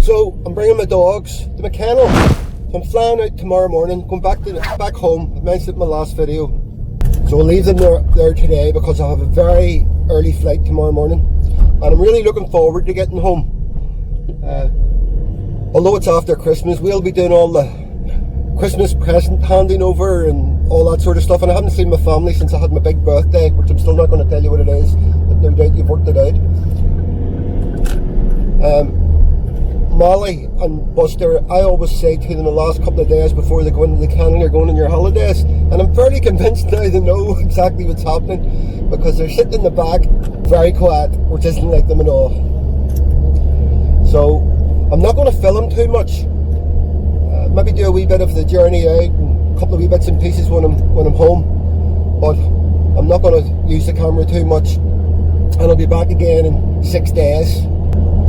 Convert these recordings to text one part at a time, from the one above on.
So I'm bringing my dogs to McKennell. So I'm flying out tomorrow morning, going back home. I mentioned it in my last video. So I'll leave them there today because I have a very early flight tomorrow morning. And I'm really looking forward to getting home. Although it's after Christmas, we'll be doing all the Christmas present handing over and all that sort of stuff. And I haven't seen my family since I had my big birthday, which I'm still not going to tell you what it is, but no doubt you've worked it out. Molly and Buster, I always say to them the last couple of days before they go into the cannon, you're going on your holidays, and I'm fairly convinced now they know exactly what's happening because they're sitting in the back very quiet, which isn't like them at all. So I'm not going to film too much. Maybe do a wee bit of the journey out and a couple of wee bits and pieces when I'm home, but I'm not going to use the camera too much, and I'll be back again in 6 days.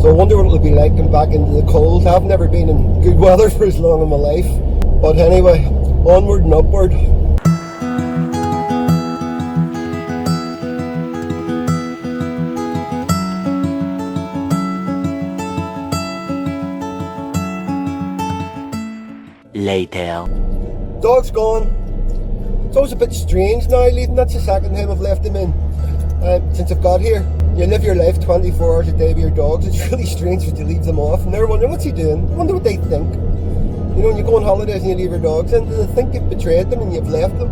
So I wonder what it'll be like coming back into the cold. I've never been in good weather for as long in my life. But anyway, onward and upward. Later. Dog's gone. It's always a bit strange now leaving. That's the second time I've left him in since I've got here. You live your life 24 hours a day with your dogs. It's really strange when you leave them off and they're wondering what's he doing. I wonder what they think. You know, when you go on holidays and you leave your dogs in, do they think you've betrayed them and you've left them?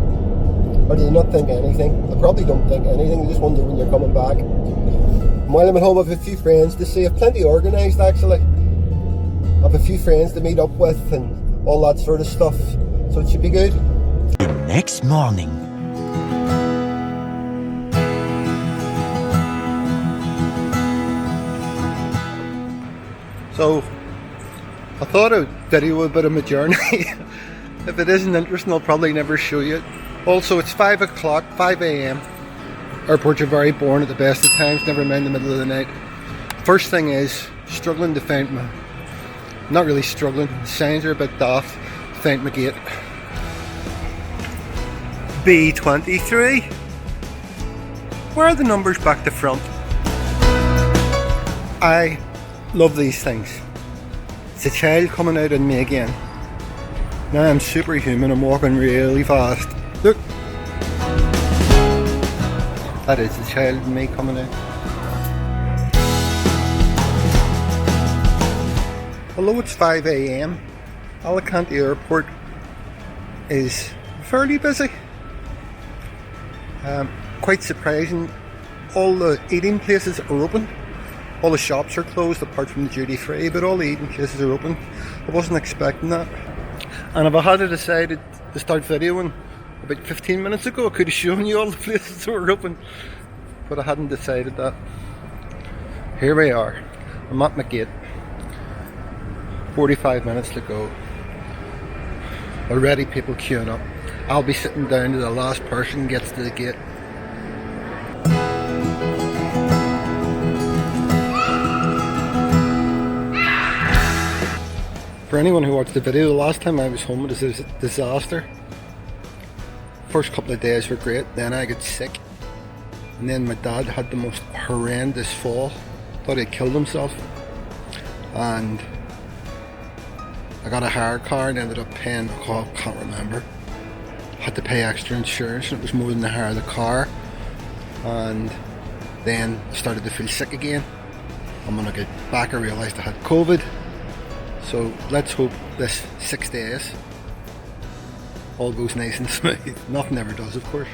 Or do they not think anything? They probably don't think anything, they just wonder when you're coming back. And while I'm at home I have a few friends to see. I've plenty organised actually. I have a few friends to meet up with and all that sort of stuff. So it should be good. The next morning. So, I thought I'd video a bit of my journey. If it isn't interesting, I'll probably never show you it. Also, it's 5 o'clock, 5 a.m. Airports are very boring at the best of times, never mind the middle of the night. First thing is, struggling to find my... Not really struggling, the signs are a bit daft. Find my gate. B23. Where are the numbers back to front? I love these things. It's a child coming out in me again. Now I'm superhuman, I'm walking really fast. Look! That is the child in me coming out. Although it's 5 a.m, Alicante Airport is fairly busy. Quite surprising, all the eating places are open. All the shops are closed apart from the duty free, but all the eating places are open. I wasn't expecting that. And if I had decided to start videoing about 15 minutes ago, I could have shown you all the places that were open. But I hadn't decided that. Here we are. I'm at my gate. 45 minutes to go. Already people queuing up. I'll be sitting down to the last person gets to the gate. For anyone who watched the video, the last time I was home it was a disaster. First couple of days were great, then I got sick. And then my dad had the most horrendous fall. Thought he'd killed himself. And I got a hire car and ended up paying, I can't remember. Had to pay extra insurance and it was more than the hire of the car. And then I started to feel sick again. And when I got back I realised I had COVID. So let's hope this 6 days all goes nice and smooth. Nothing ever does, of course.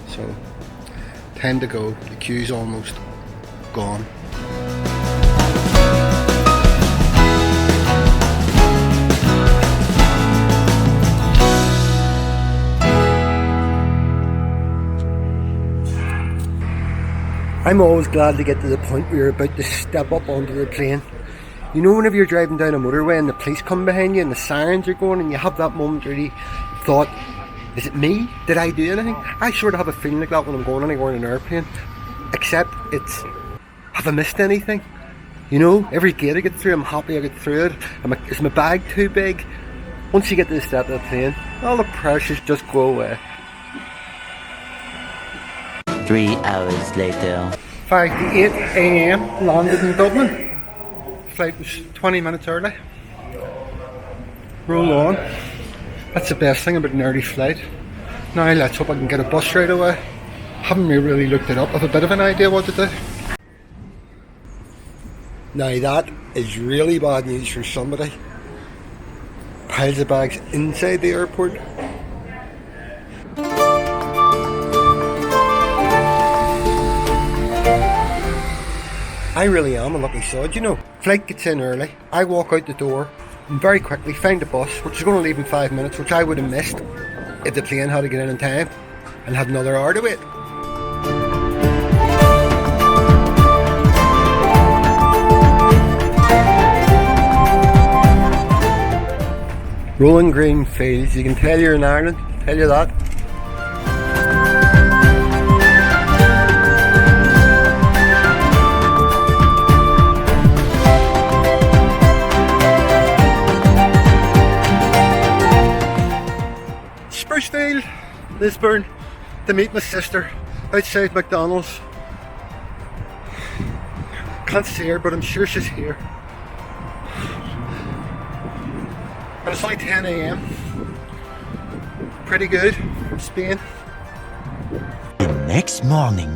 So, time to go. The queue's almost gone. I'm always glad to get to the point where you're about to step up onto the plane. You know, whenever you're driving down a motorway and the police come behind you and the sirens are going and you have that momentary thought, is it me? Did I do anything? I sort of have a feeling like that when I'm going anywhere in an airplane. Except it's, have I missed anything? You know, every gate I get through, I'm happy I get through it. Is my bag too big? Once you get to the step of the plane, all the pressures just go away. 3 hours later. 5 to 8 a.m. landed in Dublin. flight was 20 minutes early. Roll on. That's the best thing about an early flight. Now let's hope I can get a bus right away. Haven't really looked it up. I have a bit of an idea what to do. Now that is really bad news for somebody. Piles of bags inside the airport. I really am a lucky sod, you know. Flight gets in early, I walk out the door and very quickly find a bus which is going to leave in 5 minutes, which I would have missed if the plane had to get in time and had another hour to wait. Rolling green fields, you can tell you're in Ireland, tell you that. Sprucefield, Lisburn, to meet my sister outside McDonald's. Can't see her, but I'm sure she's here. And it's only 10 AM. Pretty good from Spain. The next morning.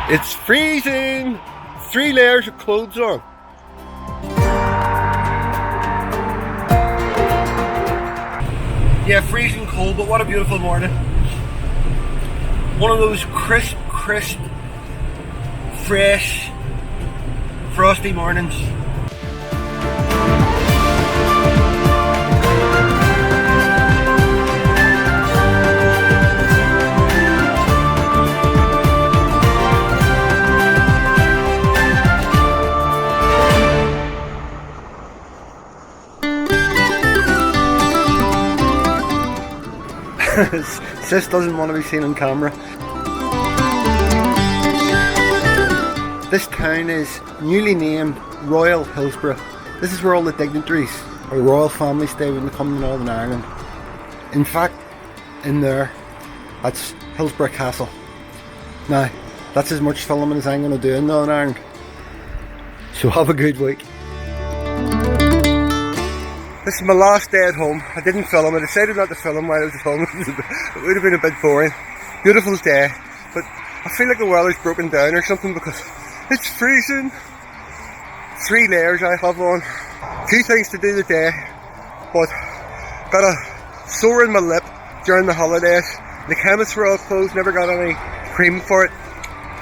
It's freezing! 3 layers of clothes on. Yeah, freezing cold, but what a beautiful morning. One of those crisp, fresh, frosty mornings. Sis doesn't want to be seen on camera. This town is newly named Royal Hillsborough. This is where all the dignitaries or royal families stay when they come to Northern Ireland. In fact, in there, that's Hillsborough Castle. Now, that's as much filming as I'm going to do in Northern Ireland. So have a good week. This is my last day at home. I didn't film. I decided not to film while I was at home. It would have been a bit boring. Beautiful day, but I feel like the weather's broken down or something because it's freezing. 3 layers I have on. 2 things to do today, but got a sore in my lip during the holidays. The chemists were all closed, never got any cream for it.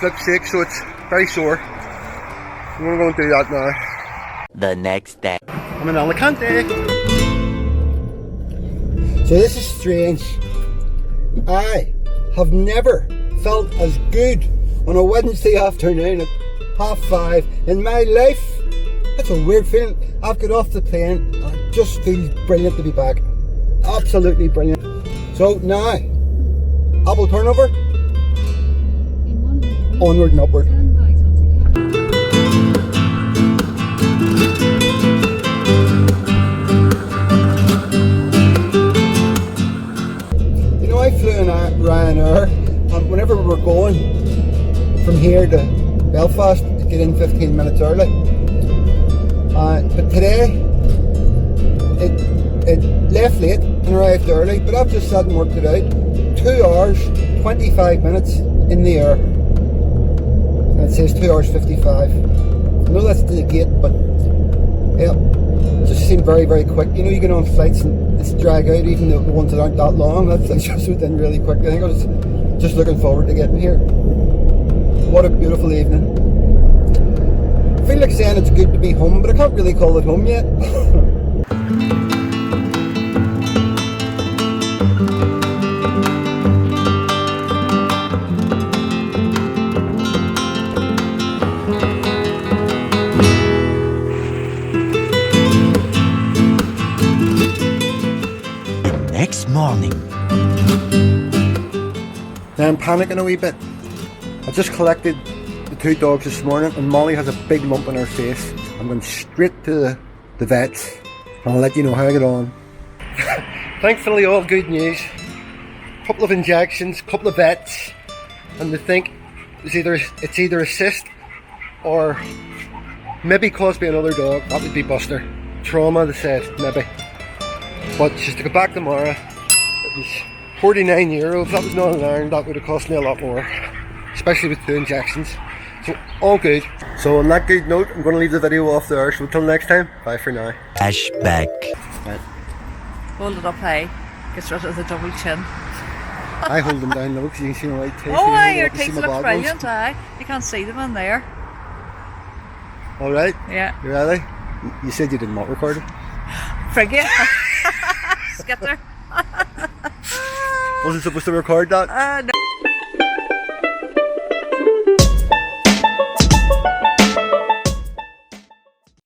Flip's sake, so it's very sore. I'm going to go and do that now. The next day. I'm in Alicante. So this is strange. I have never felt as good on a Wednesday afternoon at 5:30 in my life. That's a weird feeling. I've got off the plane and it just feels brilliant to be back. Absolutely brilliant. So now, Apple turnover, onward and upward. I flew in Ryanair, and whenever we were going from here to Belfast to get in 15 minutes early. But today it left late and arrived early, but I've just sat and worked it out. 2 hours, 25 minutes in the air. And it says 2 hours 55. I know that's to the gate, but yeah, it just seemed very, very quick. You know, you get on flights and it's drag out, even the ones that aren't that long. That's just within really quick. I think I was just looking forward to getting here. What a beautiful evening. I feel like saying it's good to be home, but I can't really call it home yet. Next morning. Now I'm panicking a wee bit. I just collected the 2 dogs this morning and Molly has a big lump on her face. I'm going straight to the vets and I'll let you know how I get on. Thankfully all good news. Couple of injections, couple of vets, and they think it's either a cyst or Maybe caused by another dog. That would be Buster. Trauma, they said, maybe. But she's to go back tomorrow. It was 49 euros. That was Northern Ireland. That would have cost me a lot more, especially with 2 injections. So all good. So on that good note, I'm going to leave the video off there. So until next time, bye for now. Flashback. Right. Hold it up high. Gets rid of the double chin. I hold them down low because you can see my white teeth. Oh, aye, your You can see teeth my look bad brilliant, aye. You can't see them in there. ones. All right. Yeah. You ready? You said you did not record it. Frigate. Skitter. Wasn't supposed to record that. No.